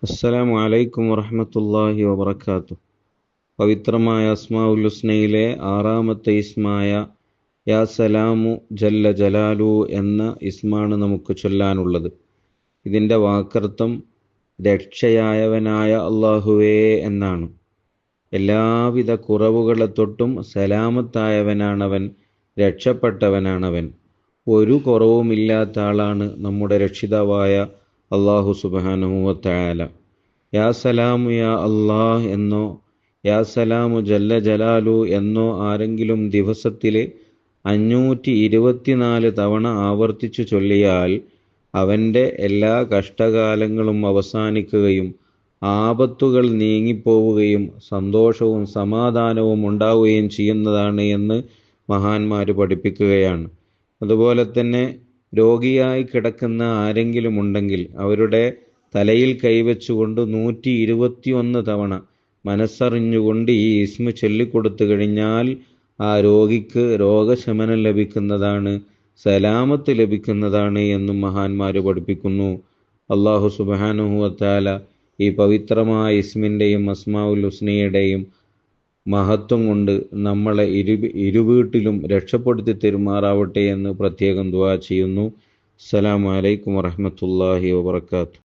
അസ്സലാമു അലൈക്കും വറഹ്മത്തുള്ളാഹി വബറകാതുഹു. പവിത്രമായ അസ്മാഉൽ ഹുസ്നയിലെ ആറാമത്തെ ഇസ്മായ യാ സലാമു ജല്ല ജലാലു എന്ന ഇസ്മാണ് നമുക്ക് ചൊല്ലാനുള്ളത്. ഇതിൻ്റെ വാക്കർത്ഥം രക്ഷയായവനായ അള്ളാഹുവേ എന്നാണ്. എല്ലാവിധ കുറവുകളെ തൊട്ടും സലാമത്തായവനാണവൻ, രക്ഷപ്പെട്ടവനാണവൻ. ഒരു കുറവുമില്ലാത്ത ആളാണ് നമ്മുടെ രക്ഷിതാവായ അള്ളാഹു സുബ്ഹാനഹു വ തആല. യാ സലാമു യാ അല്ലാഹ് എന്നോ യാ സലാമു ജല്ല ജലാലു എന്നോ ആരെങ്കിലും ദിവസത്തിൽ 524 തവണ ആവർത്തിച്ചു ചൊല്ലിയാൽ അവൻ്റെ എല്ലാ കഷ്ടകാലങ്ങളും അവസാനിക്കുകയും ആപത്തുകൾ നീങ്ങിപ്പോവുകയും സന്തോഷവും സമാധാനവും ഉണ്ടാവുകയും ചെയ്യുന്നതാണ് എന്ന് മഹാന്മാർ പഠിപ്പിക്കുകയാണ്. അതുപോലെ തന്നെ രോഗിയായി കിടക്കുന്ന ആരെങ്കിലും ഉണ്ടെങ്കിൽ അവരുടെ തലയിൽ കൈവച്ചുകൊണ്ട് 121 തവണ മനസ്സറിഞ്ഞുകൊണ്ട് ഈ ഇസ്മ ചൊല്ലിക്കൊടുത്തു കഴിഞ്ഞാൽ ആ രോഗിക്ക് രോഗശമനം ലഭിക്കുന്നതാണ്, സലാമത്ത് ലഭിക്കുന്നതാണ് എന്നും മഹാന്മാർ പഠിപ്പിക്കുന്നു. അള്ളാഹു സുബ്ഹാനഹു വ തആല ഈ പവിത്രമായ ഇസ്മിൻ്റെയും അസ്മാഉൽ ഹുസ്നയുടെയും മഹത്വം കൊണ്ട് നമ്മളെ ഇരുവീട്ടിലും രക്ഷപ്പെടുത്തി തരുമാറാവട്ടെ എന്ന് പ്രത്യേകം ദുആ ചെയ്യുന്നു. അസ്സലാമു അലൈക്കും വറഹ്മത്തുള്ളാഹി വബറകാതുഹു.